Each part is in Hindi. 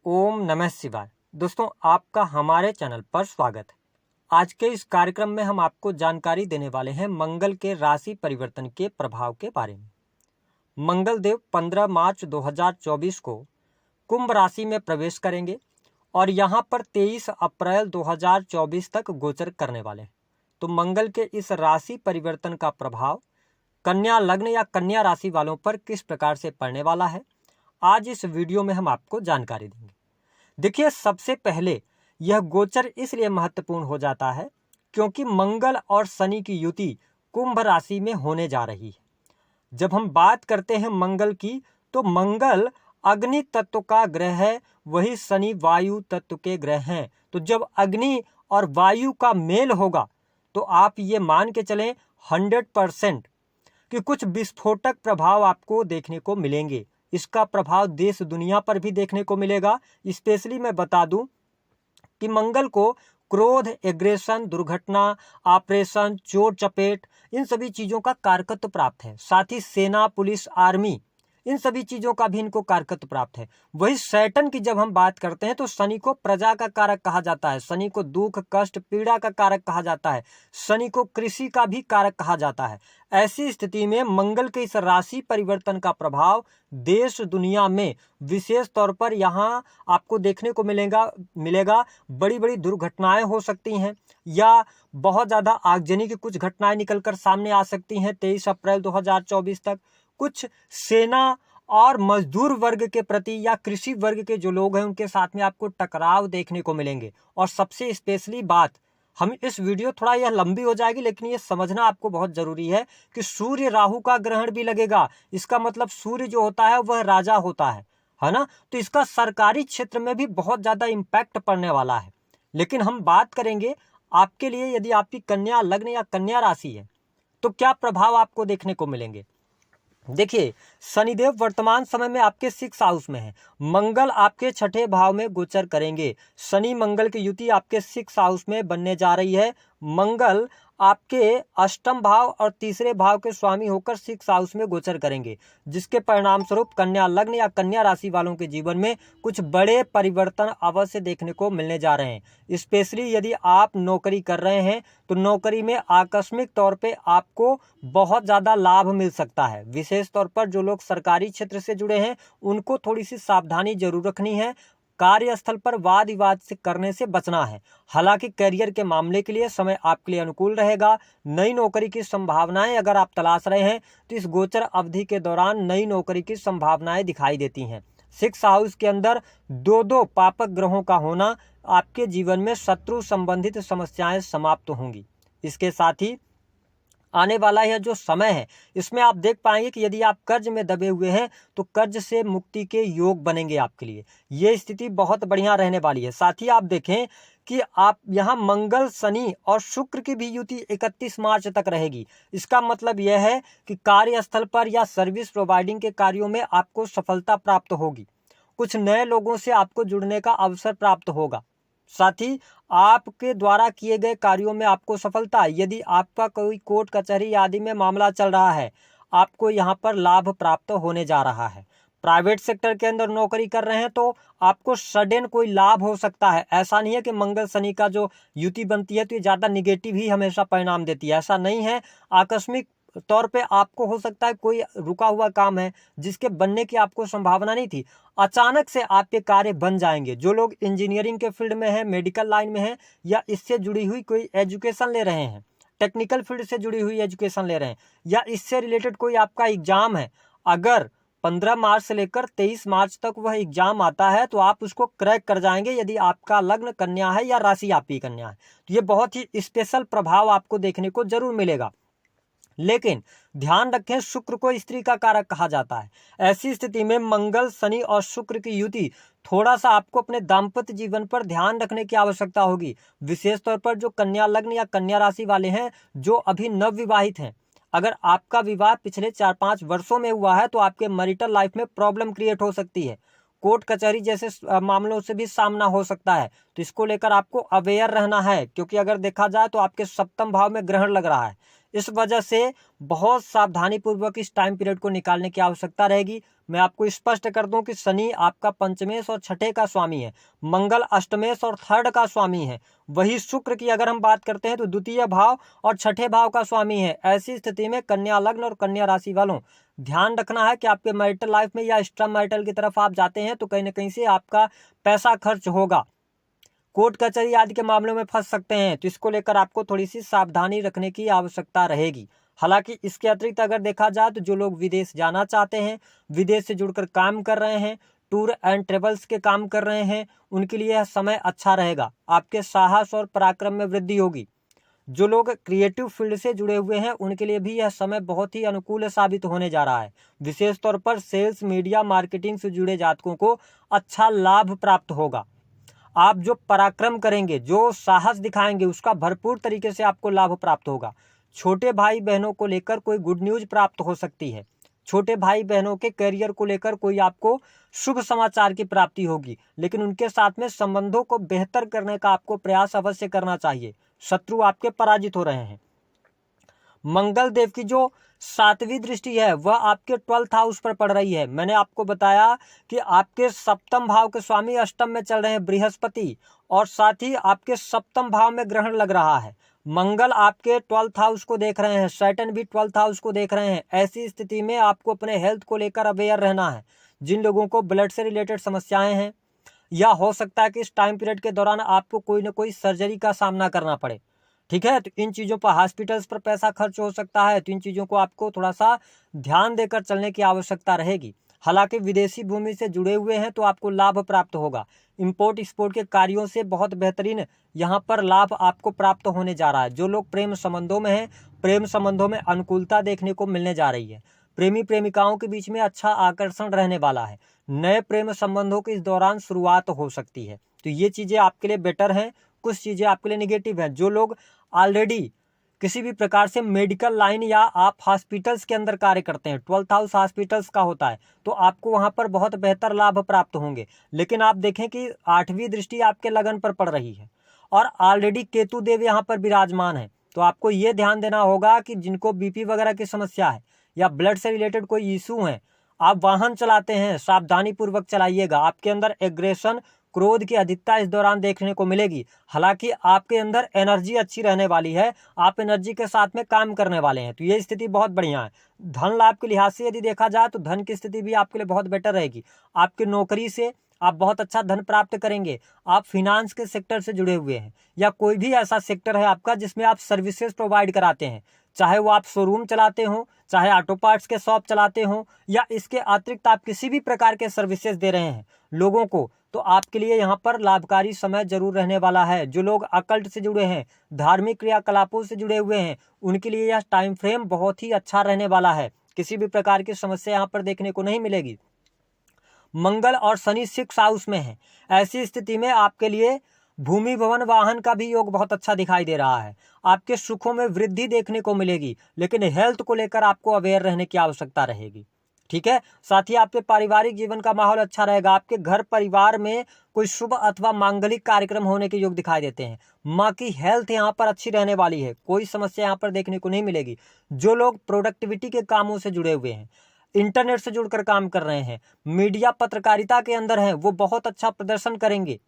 ओम नमः शिवाय। दोस्तों, आपका हमारे चैनल पर स्वागत है। आज के इस कार्यक्रम में हम आपको जानकारी देने वाले हैं मंगल के राशि परिवर्तन के प्रभाव के बारे में। मंगल देव 15 मार्च 2024 को कुंभ राशि में प्रवेश करेंगे और यहां पर 23 अप्रैल 2024 तक गोचर करने वाले हैं। तो मंगल के इस राशि परिवर्तन का प्रभाव कन्या लग्न या कन्या राशि वालों पर किस प्रकार से पड़ने वाला है, आज इस वीडियो में हम आपको जानकारी देंगे। देखिए, सबसे पहले यह गोचर इसलिए महत्वपूर्ण हो जाता है क्योंकि मंगल और शनि की युति कुंभ राशि में होने जा रही है। जब हम बात करते हैं मंगल की, तो मंगल अग्नि तत्व का ग्रह है, वही शनि वायु तत्व के ग्रह हैं। तो जब अग्नि और वायु का मेल होगा तो आप ये मान के चलें 100% कि कुछ विस्फोटक प्रभाव आपको देखने को मिलेंगे। इसका प्रभाव देश दुनिया पर भी देखने को मिलेगा। स्पेशली मैं बता दूं कि मंगल को क्रोध, एग्रेशन, दुर्घटना, ऑपरेशन, चोट चपेट, इन सभी चीजों का कारकत्व प्राप्त है। साथ ही सेना, पुलिस, आर्मी, इन सभी चीजों का भी इनको कारकत्व प्राप्त है। वही सैटर्न की जब हम बात करते हैं तो शनि को प्रजा का कारक कहा जाता है, शनि को दुख, कष्ट, पीड़ा का कारक कहा जाता है, शनि को कृषि का भी कारक कहा जाता है। ऐसी स्थिति में मंगल के इस राशि परिवर्तन का प्रभाव देश दुनिया में विशेष तौर पर यहाँ आपको देखने को मिलेगा। बड़ी बड़ी दुर्घटनाएं हो सकती हैं या बहुत ज्यादा आगजनी की कुछ घटनाएं निकलकर सामने आ सकती हैं। 23 अप्रैल 2024 तक कुछ सेना और मजदूर वर्ग के प्रति या कृषि वर्ग के जो लोग हैं उनके साथ में आपको टकराव देखने को मिलेंगे। और सबसे स्पेशली बात, हम इस वीडियो थोड़ा यह लंबी हो जाएगी लेकिन ये समझना आपको बहुत जरूरी है कि सूर्य राहु का ग्रहण भी लगेगा। इसका मतलब सूर्य जो होता है वह राजा होता है ना। तो इसका सरकारी क्षेत्र में भी बहुत ज्यादा इम्पैक्ट पड़ने वाला है। लेकिन हम बात करेंगे आपके लिए, यदि आपकी कन्या लग्न या कन्या राशि है तो क्या प्रभाव आपको देखने को मिलेंगे। देखिए, शनिदेव वर्तमान समय में आपके 6 हाउस में है। मंगल आपके 6ठे भाव में गोचर करेंगे। शनि मंगल की युति आपके 6 हाउस में बनने जा रही है। मंगल आपके अष्टम भाव और तीसरे भाव के स्वामी होकर 6 हाउस में गोचर करेंगे, जिसके परिणाम स्वरूप कन्या लग्न या कन्या राशि वालों के जीवन में कुछ बड़े परिवर्तन अवश्य देखने को मिलने जा रहे हैं। स्पेशली यदि आप नौकरी कर रहे हैं तो नौकरी में आकस्मिक तौर पे आपको बहुत ज़्यादा लाभ मिल सकता है। विशेष तौर पर जो लोग सरकारी क्षेत्र से जुड़े हैं उनको थोड़ी सी सावधानी जरूर रखनी है। कार्यस्थल पर वाद विवाद से करने से बचना है। हालांकि करियर के मामले के लिए समय आपके लिए अनुकूल रहेगा। नई नौकरी की संभावनाएं अगर आप तलाश रहे हैं तो इस गोचर अवधि के दौरान नई नौकरी की संभावनाएं दिखाई देती हैं। 6 हाउस के अंदर दो पापक ग्रहों का होना आपके जीवन में शत्रु संबंधित समस्याएं समाप्त होंगी। इसके साथ ही आने वाला यह जो समय है इसमें आप देख पाएंगे कि यदि आप कर्ज में दबे हुए हैं तो कर्ज से मुक्ति के योग बनेंगे आपके लिए। ये स्थिति बहुत बढ़िया रहने वाली है। साथ ही आप देखें कि आप यहाँ मंगल, शनि और शुक्र की भी युति 31 मार्च तक रहेगी। इसका मतलब यह है कि कार्यस्थल पर या सर्विस प्रोवाइडिंग के कार्यों में आपको सफलता प्राप्त होगी। कुछ नए लोगों से आपको जुड़ने का अवसर प्राप्त होगा। साथ ही आपके द्वारा किए गए कार्यों में आपको सफलता, यदि आपका कोई कोर्ट कचहरी आदि में मामला चल रहा है, आपको यहाँ पर लाभ प्राप्त होने जा रहा है। प्राइवेट सेक्टर के अंदर नौकरी कर रहे हैं तो आपको सडन कोई लाभ हो सकता है। ऐसा नहीं है कि मंगल शनि का जो युति बनती है तो ये ज्यादा निगेटिव ही हमेशा परिणाम देती है, ऐसा नहीं है। आकस्मिक तौर पे आपको हो सकता है कोई रुका हुआ काम है जिसके बनने की आपको संभावना नहीं थी, अचानक से आपके कार्य बन जाएंगे। जो लोग इंजीनियरिंग के फील्ड में हैं, मेडिकल लाइन में हैं या इससे जुड़ी हुई कोई एजुकेशन ले रहे हैं, टेक्निकल फील्ड से जुड़ी हुई एजुकेशन ले रहे हैं या इससे रिलेटेड कोई आपका एग्जाम है, अगर 15 मार्च से लेकर 23 मार्च तक वह एग्जाम आता है तो आप उसको क्रैक कर जाएंगे यदि आपका लग्न कन्या है या राशि आपकी कन्या है। तो ये बहुत ही स्पेशल प्रभाव आपको देखने को जरूर मिलेगा। लेकिन ध्यान रखें, शुक्र को स्त्री का कारक कहा जाता है। ऐसी स्थिति में मंगल, शनि और शुक्र की युति थोड़ा सा आपको अपने दाम्पत्य जीवन पर ध्यान रखने की आवश्यकता होगी। विशेष तौर पर जो कन्या लग्न या कन्या राशि वाले हैं जो अभी नवविवाहित हैं, अगर आपका विवाह पिछले 4-5 वर्षों में हुआ है तो आपके मैरिटल लाइफ में प्रॉब्लम क्रिएट हो सकती है। कोर्ट कचहरी जैसे मामलों से भी सामना हो सकता है। तो इसको लेकर आपको अवेयर रहना है, क्योंकि अगर देखा जाए तो आपके 7वें भाव में ग्रहण लग रहा है। इस वजह से बहुत सावधानी पूर्वक इस टाइम पीरियड को निकालने की आवश्यकता रहेगी। मैं आपको स्पष्ट कर दूं कि शनि आपका पंचमेश और छठे का स्वामी है, मंगल अष्टमेश और थर्ड का स्वामी है, वही शुक्र की अगर हम बात करते हैं तो द्वितीय भाव और छठे भाव का स्वामी है। ऐसी स्थिति में कन्या लग्न और कन्या राशि वालों ध्यान रखना है कि आपके मैरिटल लाइफ में या एक्स्ट्रा मैरिटल की तरफ आप जाते हैं तो कहीं ना कहीं से आपका पैसा खर्च होगा, कोर्ट कचहरी आदि के मामलों में फंस सकते हैं, तो इसको लेकर आपको थोड़ी सी सावधानी रखने की आवश्यकता रहेगी। हालांकि इसके अतिरिक्त अगर देखा जाए तो जो लोग विदेश जाना चाहते हैं, विदेश से जुड़कर काम कर रहे हैं, टूर एंड ट्रेवल्स के काम कर रहे हैं, उनके लिए यह समय अच्छा रहेगा। आपके साहस और पराक्रम में वृद्धि होगी। जो लोग क्रिएटिव फील्ड से जुड़े हुए हैं उनके लिए भी यह समय बहुत ही अनुकूल साबित होने जा रहा है। विशेष तौर पर सेल्स, मीडिया, मार्केटिंग से जुड़े जातकों को अच्छा लाभ प्राप्त होगा। आप जो पराक्रम करेंगे, जो साहस दिखाएंगे, उसका भरपूर तरीके से आपको लाभ प्राप्त होगा। छोटे भाई बहनों को लेकर कोई गुड न्यूज प्राप्त हो सकती है। छोटे भाई बहनों के करियर को लेकर कोई आपको शुभ समाचार की प्राप्ति होगी, लेकिन उनके साथ में संबंधों को बेहतर करने का आपको प्रयास अवश्य करना चाहिए। शत्रु आपके पराजित हो रहे हैं। मंगल देव की जो 7वीं दृष्टि है वह आपके 12th हाउस पर पड़ रही है। मैंने आपको बताया कि आपके सप्तम भाव के स्वामी अष्टम में चल रहे हैं बृहस्पति, और साथ ही आपके सप्तम भाव में ग्रहण लग रहा है। मंगल आपके 12th हाउस को देख रहे हैं, सैटर्न भी 12th हाउस को देख रहे हैं। ऐसी स्थिति में आपको अपने हेल्थ को लेकर अवेयर रहना है। जिन लोगों को ब्लड से रिलेटेड समस्याएं हैं, या हो सकता है कि इस टाइम पीरियड के दौरान आपको कोई ना कोई सर्जरी का सामना करना पड़े, ठीक है, तो इन चीज़ों पर, हॉस्पिटल्स पर पैसा खर्च हो सकता है, तो इन चीज़ों को आपको थोड़ा सा ध्यान देकर चलने की आवश्यकता रहेगी। हालांकि विदेशी भूमि से जुड़े हुए हैं तो आपको लाभ प्राप्त होगा। इंपोर्ट एक्सपोर्ट के कार्यों से बहुत बेहतरीन यहाँ पर लाभ आपको प्राप्त होने जा रहा है। जो लोग प्रेम संबंधों में हैं, प्रेम संबंधों में अनुकूलता देखने को मिलने जा रही है। प्रेमी प्रेमिकाओं के बीच में अच्छा आकर्षण रहने वाला है। नए प्रेम संबंधों की इस दौरान शुरुआत हो सकती है, तो ये चीज़ें आपके लिए बेटर हैं। कुछ चीज़ें आपके लिए निगेटिव हैं। जो लोग ऑलरेडी किसी भी प्रकार से मेडिकल लाइन या आप हॉस्पिटल्स के अंदर कार्य करते हैं, 12th हाउस हॉस्पिटल्स का होता है, तो आपको वहां पर बहुत बेहतर लाभ प्राप्त होंगे। लेकिन आप देखें कि 8वीं दृष्टि आपके लगन पर पड़ रही है और ऑलरेडी केतु देव यहाँ पर विराजमान है, तो आपको ये ध्यान देना होगा कि जिनको बीपी वगैरह की समस्या है या ब्लड से रिलेटेड कोई इशू है, आप वाहन चलाते हैं, सावधानी पूर्वक चलाइएगा। आपके अंदर एग्रेशन, क्रोध की अधिकता इस दौरान देखने को मिलेगी। हालांकि आपके अंदर एनर्जी अच्छी रहने वाली है, आप एनर्जी के साथ में काम करने वाले हैं, तो ये स्थिति बहुत बढ़िया है। धन लाभ के लिहाज से यदि देखा जाए तो धन की स्थिति भी आपके लिए बहुत बेटर रहेगी। आपकी नौकरी से आप बहुत अच्छा धन प्राप्त करेंगे। आप फिनांस के सेक्टर से जुड़े हुए हैं या कोई भी ऐसा सेक्टर है आपका जिसमें आप सर्विसेज प्रोवाइड कराते हैं, चाहे वो आप शोरूम चलाते हो, चाहे ऑटो पार्ट्स के शॉप चलाते हो, या इसके अतिरिक्त आप किसी भी प्रकार के सर्विसेज दे रहे हैं लोगों को, तो आपके लिए यहाँ पर लाभकारी समय जरूर रहने वाला है। जो लोग अकल्ट से जुड़े हैं, धार्मिक क्रियाकलापों से जुड़े हुए हैं, उनके लिए यह टाइम फ्रेम बहुत ही अच्छा रहने वाला है। किसी भी प्रकार की समस्या यहाँ पर देखने को नहीं मिलेगी। मंगल और शनि 6th हाउस में है। ऐसी स्थिति में आपके लिए भूमि, भवन, वाहन का भी योग बहुत अच्छा दिखाई दे रहा है। आपके सुखों में वृद्धि देखने को मिलेगी, लेकिन हेल्थ को लेकर आपको अवेयर रहने की आवश्यकता रहेगी, ठीक है। साथ ही आपके पारिवारिक जीवन का माहौल अच्छा रहेगा। आपके घर परिवार में कोई शुभ अथवा मांगलिक कार्यक्रम होने के योग दिखाई देते हैं। माँ की हेल्थ यहाँ पर अच्छी रहने वाली है, कोई समस्या यहाँ पर देखने को नहीं मिलेगी। जो लोग प्रोडक्टिविटी के कामों से जुड़े हुए हैं, इंटरनेट से जुड़कर काम कर रहे हैं, मीडिया पत्रकारिता के अंदर हैं, वो बहुत अच्छा प्रदर्शन करेंगे।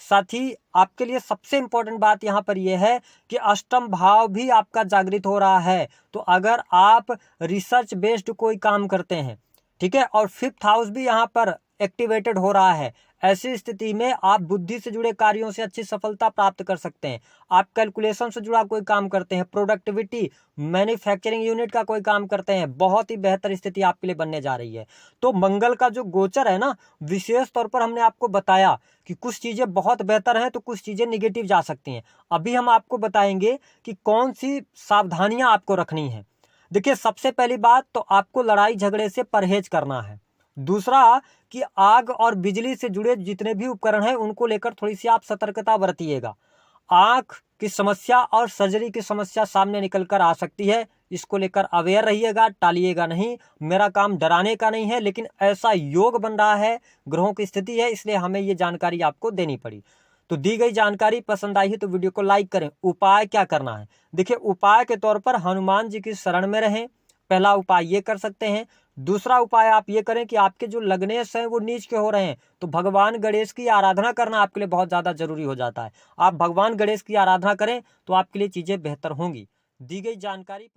साथ ही आपके लिए सबसे इंपॉर्टेंट बात यहाँ पर यह है कि अष्टम भाव भी आपका जागृत हो रहा है। तो अगर आप रिसर्च बेस्ड कोई काम करते हैं, ठीक है, और 5th हाउस भी यहाँ पर एक्टिवेटेड हो रहा है, ऐसी स्थिति में आप बुद्धि से जुड़े कार्यों से अच्छी सफलता प्राप्त कर सकते हैं। आप कैलकुलेशन से जुड़ा कोई काम करते हैं, प्रोडक्टिविटी, मैन्युफैक्चरिंग यूनिट का कोई काम करते हैं, बहुत ही बेहतर स्थिति आपके लिए बनने जा रही है। तो मंगल का जो गोचर है ना, विशेष तौर पर हमने आपको बताया कि कुछ चीज़ें बहुत बेहतर हैं तो कुछ चीज़ें निगेटिव जा सकती हैं। अभी हम आपको बताएंगे कि कौन सी सावधानियां आपको रखनी है। देखिए, सबसे पहली बात तो आपको लड़ाई झगड़े से परहेज करना है। दूसरा कि आग और बिजली से जुड़े जितने भी उपकरण हैं उनको लेकर थोड़ी सी आप सतर्कता बरतिएगा। आंख की समस्या और सर्जरी की समस्या सामने निकल कर आ सकती है, इसको लेकर अवेयर रहिएगा, टालिएगा नहीं। मेरा काम डराने का नहीं है, लेकिन ऐसा योग बन रहा है, ग्रहों की स्थिति है, इसलिए हमें ये जानकारी आपको देनी पड़ी। तो दी गई जानकारी पसंद आई है तो वीडियो को लाइक करें। उपाय क्या करना है, देखिए उपाय के तौर पर हनुमान जी की शरण में रहें, पहला उपाय ये कर सकते हैं। दूसरा उपाय आप ये करें कि आपके जो लग्नेश हैं वो नीच के हो रहे हैं, तो भगवान गणेश की आराधना करना आपके लिए बहुत ज़्यादा जरूरी हो जाता है। आप भगवान गणेश की आराधना करें तो आपके लिए चीज़ें बेहतर होंगी। दी गई जानकारी